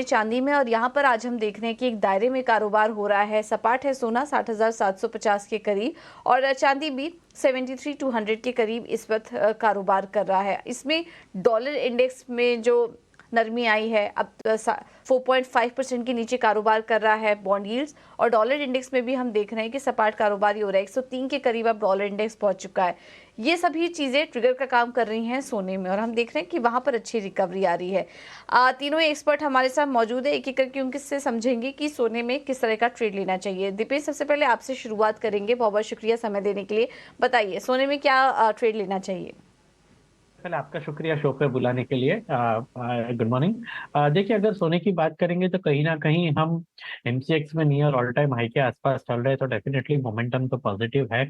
चांदी में, और यहाँ पर आज हम देख रहे हैं कि एक दायरे में कारोबार हो रहा है। सपाट है सोना 60,750 के करीब, और चांदी भी 73,200 के करीब इस वक्त कारोबार कर रहा है। इसमें डॉलर इंडेक्स में जो नरमी आई है, अब 4.5% के नीचे कारोबार कर रहा है बॉन्ड यील्ड्स, और डॉलर इंडेक्स में भी हम देख रहे हैं कि सपाट कारोबार ही हो रहा है। 103 के करीब अब डॉलर इंडेक्स पहुंच चुका है। ये सभी चीज़ें ट्रिगर का काम कर रही हैं सोने में, और हम देख रहे हैं कि वहाँ पर अच्छी रिकवरी आ रही है। तीनों एक्सपर्ट हमारे साथ मौजूद है, एक एक करके उनसे समझेंगे कि सोने में किस तरह का ट्रेड लेना चाहिए। दीपेश, सबसे पहले आपसे शुरुआत करेंगे। बहुत बहुत शुक्रिया समय देने के लिए। बताइए सोने में क्या ट्रेड लेना चाहिए। पहले आपका शुक्रिया शो पे बुलाने के लिए। Good morning. देखिए, अगर सोने की बात करेंगे तो कहीं ना कहीं हम एमसीएक्स में नियर ऑल टाइम हाई के आसपास चल रहे हैं, तो डेफिनेटली मोमेंटम तो पॉजिटिव है।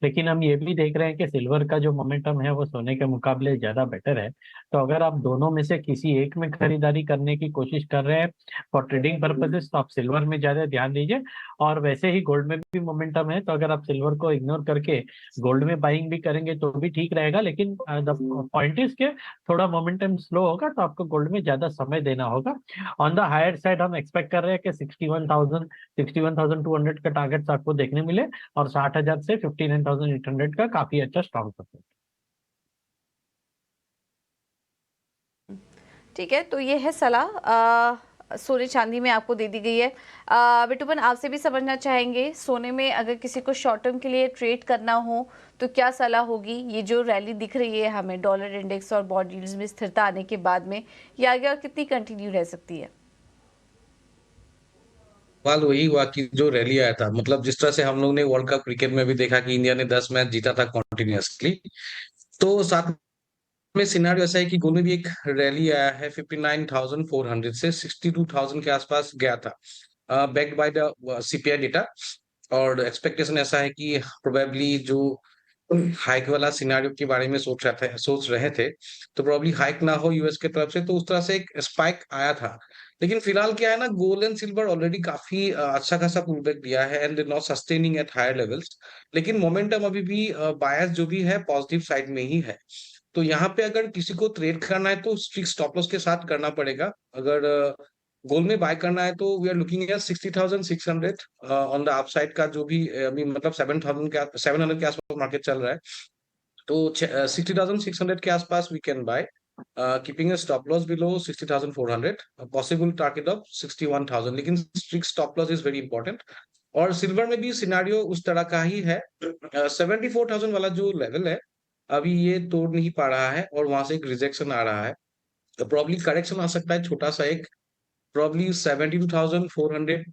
लेकिन हम ये भी देख रहे हैं कि सिल्वर का जो मोमेंटम है वो सोने के मुकाबले ज्यादा बेटर है। तो अगर आप दोनों में से किसी एक में खरीदारी करने की कोशिश कर रहे हैं फॉर ट्रेडिंग पर्पसेस, तो आप सिल्वर में ज्यादा ध्यान दीजिए। और वैसे ही गोल्ड में भी मोमेंटम है, तो अगर आप सिल्वर को इग्नोर करके गोल्ड में बाइंग भी करेंगे तो भी ठीक रहेगा। लेकिन द पॉइंट इज के थोड़ा मोमेंटम स्लो होगा तो आपको गोल्ड में ज्यादा समय देना होगा। ऑन द हायर साइड हम एक्सपेक्ट कर रहे हैं कि 61,200 का टारगेट्स आपको देखने मिले, और 60,000 से 59,800 का काफी अच्छा स्ट्रॉन्ग सपोर्ट। ठीक है, तो ये है सलाह सोने चांदी में आपको दे दी गई है। बिटूपन, आपसे भी समझना चाहेंगे सोने में अगर किसी को शॉर्ट टर्म के लिए ट्रेड करना हो तो क्या सलाह होगी। ये जो रैली दिख रही है हमें डॉलर इंडेक्स और बॉन्ड यील्ड्स में स्थिरता आने के बाद में, ये आगे और कितनी कंटिन्यू रह सकती है। सवाल वही हुआ कि जो रैली आया था, मतलब जिस तरह से हम लोग ने वर्ल्ड कप क्रिकेट में भी देखा कि इंडिया ने 10 मैच जीता था कॉन्टिन्यूअसली। तो साथ में सिनारियो ऐसा है कि गोल में भी एक रैली आया है 59,400 से 62,000 के आसपास गया था, backed by the CPI data. और एक्सपेक्टेशन ऐसा है कि प्रोबेबली जो हाइक वाला सिनारियो के बारे में सोच रहे थे, तो प्रोबेबली हाइक ना हो यूएस के तरफ से, तो उस तरह से एक स्पाइक आया था। लेकिन फिलहाल क्या है ना, गोल्ड एंड सिल्वर ऑलरेडी काफी अच्छा खासा पुल बैक दिया है and not sustaining at higher levels. लेकिन मोमेंटम अभी भी बायस जो भी है पॉजिटिव साइड में ही है। तो यहाँ पे अगर किसी को ट्रेड करना है तो स्ट्रिक्ट स्टॉप लॉस के साथ करना पड़ेगा। अगर गोल्ड में बाय करना है तो we are looking at 60,600 on the upside का, जो भी अभी मतलब 700 के आसपास मार्केट चल रहा है। तो 60,600 के आसपास we can buy, keeping stop loss below 60,400, possible target of 61,000। लेकिन strict stop loss is very important. और सिल्वर में भी सिनारियो उस तरह का ही है। 74,000 वाला जो लेवल है अभी ये तोड़ नहीं पा रहा है, और वहां से एक रिजेक्शन आ रहा है। तो प्रॉब्ली करेक्शन आ सकता है छोटा सा एक, प्रॉब्ली 72,400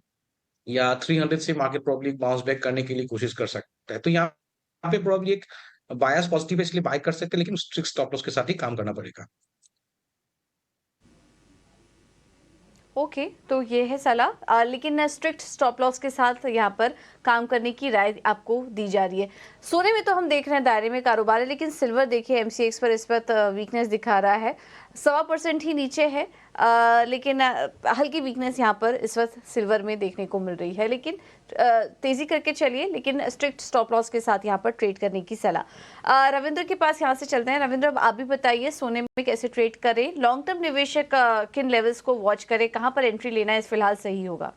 या 300 से मार्केट प्रॉब्ली बाउंस बैक करने के लिए कोशिश कर सकता है। तो यहाँ पे प्रॉब्ली एक बायस पॉजिटिव है, इसलिए बाय कर सकते हैं, लेकिन स्ट्रिक्ट स्टॉप लॉस के साथ ही काम करना पड़ेगा। ओके, तो ये है सलाह, लेकिन स्ट्रिक्ट स्टॉप लॉस के साथ यहाँ पर काम करने की राय आपको दी जा रही है। सोने में तो हम देख रहे हैं दायरे में कारोबार है, लेकिन सिल्वर देखिए एमसीएक्स पर इस वक्त वीकनेस दिखा रहा है, 1.25% ही नीचे है। लेकिन हल्की वीकनेस यहाँ पर इस वक्त सिल्वर में देखने को मिल रही है। लेकिन तेजी करके चलिए, लेकिन स्ट्रिक्ट स्टॉप लॉस के साथ यहाँ पर ट्रेड करने की सलाह। रविंद्र के पास यहाँ से चलते हैं। रविंद्र, अब आप भी बताइए सोने में कैसे ट्रेड करें, लॉन्ग टर्म निवेशक किन लेवल्स को वॉच करें, कहाँ पर एंट्री लेना है इस फिलहाल सही होगा।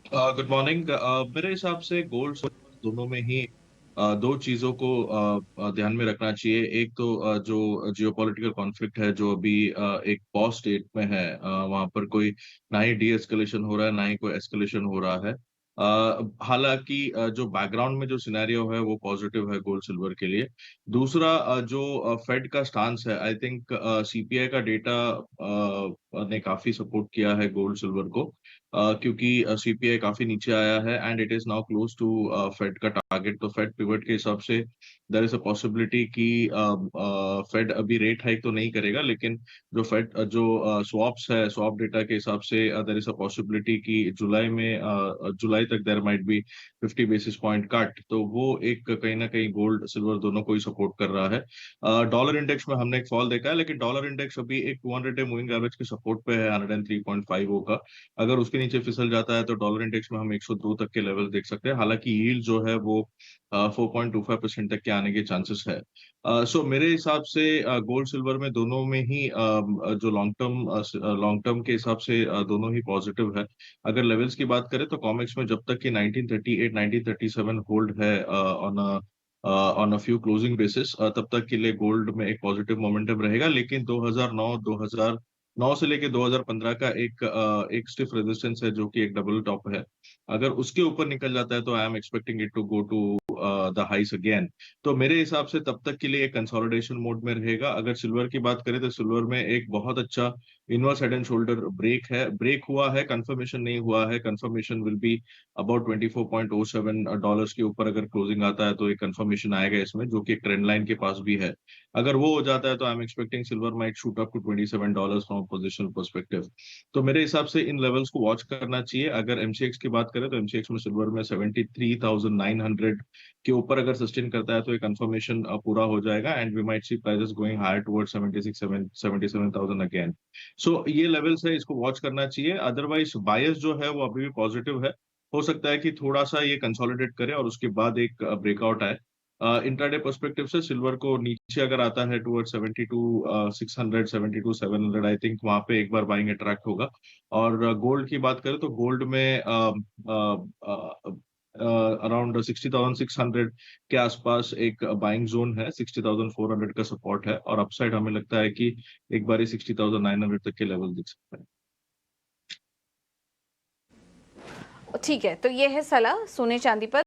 Good morning. मेरे हिसाब से गोल्ड सिल्वर दोनों में ही दो चीजों को ध्यान में रखना चाहिए। एक तो जो जियोपॉलिटिकल कॉन्फ्लिक्ट है जो अभी एक पॉज स्टेट में है, वहां पर कोई ना ही डी एस्केलेशन हो रहा है ना ही कोई एस्केलेशन हो रहा है। हालांकि जो बैकग्राउंड में जो सिनेरियो है वो पॉजिटिव है गोल्ड सिल्वर के लिए। दूसरा जो फेड का स्टांस है, आई थिंक सीपीआई का डेटा ने काफी सपोर्ट किया है गोल्ड सिल्वर को, क्योंकि सीपीआई काफी नीचे आया है and it is now close to Fed का टारगेट। तो फेड पिवट के हिसाब से देयर इज अ पॉसिबिलिटी कि फेड अभी रेट हाइक तो नहीं करेगा, लेकिन जो स्वॉप्स है, स्वॉप डेटा के हिसाब से देयर इज अ पॉसिबिलिटी कि जुलाई तक there might be 50 basis point cut. तो वो एक कहीं ना कहीं गोल्ड सिल्वर दोनों को ही सपोर्ट कर रहा है। डॉलर इंडेक्स में हमने एक फॉल देखा है, लेकिन डॉलर इंडेक्स अभी एक 200 डे मूविंग एवरेज के सपोर्ट पे है 103.50 का। अगर उसके नीचे फिसल जाता है तो डॉलर इंडेक्स में हम 102 तक के लेवल देख सकते हैं। हालांकि यील्ड जो है वो 4.25% तक के आने के चांसेस है। सो मेरे हिसाब से गोल्ड सिल्वर में दोनों में ही जो लॉन्ग टर्म के हिसाब से दोनों ही पॉजिटिव है। अगर लेवल्स की बात करें तो कॉमेक्स में जब तक कि 1938 1937 होल्ड है on a few closing basis, तब तक के लिए गोल्ड में एक पॉजिटिव मोमेंटम रहेगा। लेकिन 2009 से लेके 2015 का एक स्टिफ रेजिस्टेंस है जो कि एक डबल टॉप है। अगर उसके ऊपर निकल जाता है तो I am expecting it to go to the highs again. तो मेरे हिसाब से तब तक के लिए एक कंसोलिडेशन मोड में रहेगा। अगर सिल्वर की बात करें तो सिल्वर में एक बहुत अच्छा inverse head and shoulder break हुआ है, कंफर्मेशन नहीं हुआ है। कंफर्मेशन विल बी अबाउट $24.07 के ऊपर अगर क्लोजिंग आता है तो एक कंफर्मेशन आएगा इसमें, जो कि एक ट्रेंड लाइन के पास भी है। अगर वो हो जाता है तो I am expecting silver might shoot up to $27 from positional perspective. तो मेरे हिसाब से इन लेवल्स को वॉच करना चाहिए। अगर एमसीएक्स की बात करें तो एमसीएक्स में सिल्वर में 73,900 के ऊपर अगर सस्टेन करता है तो एक कंफर्मेशन पूरा हो जाएगा and we might see prices going higher towards 77,000 again. So ये लेवल्स है, इसको वॉच करना चाहिए। अदरवाइज बायस जो है वो अभी भी पॉजिटिव है। हो सकता है कि थोड़ा सा ये कंसोलिडेट करे और उसके बाद एक ब्रेकआउट आए। इंट्राडे पर्सपेक्टिव से सिल्वर को नीचे अगर आता है टुवर्ड 72,600 72,700, आई थिंक वहां पे एक बार बाइंग अट्रैक्ट होगा। और गोल्ड की बात करें तो गोल्ड में अराउंड 60,600 के आसपास एक बाइंग जोन है, 60,400 का सपोर्ट है और अपसाइड हमें लगता है कि एक बार 60,900 तक के लेवल दिख सकते हैं। ठीक है, तो ये है सलाह सोने चांदी पर।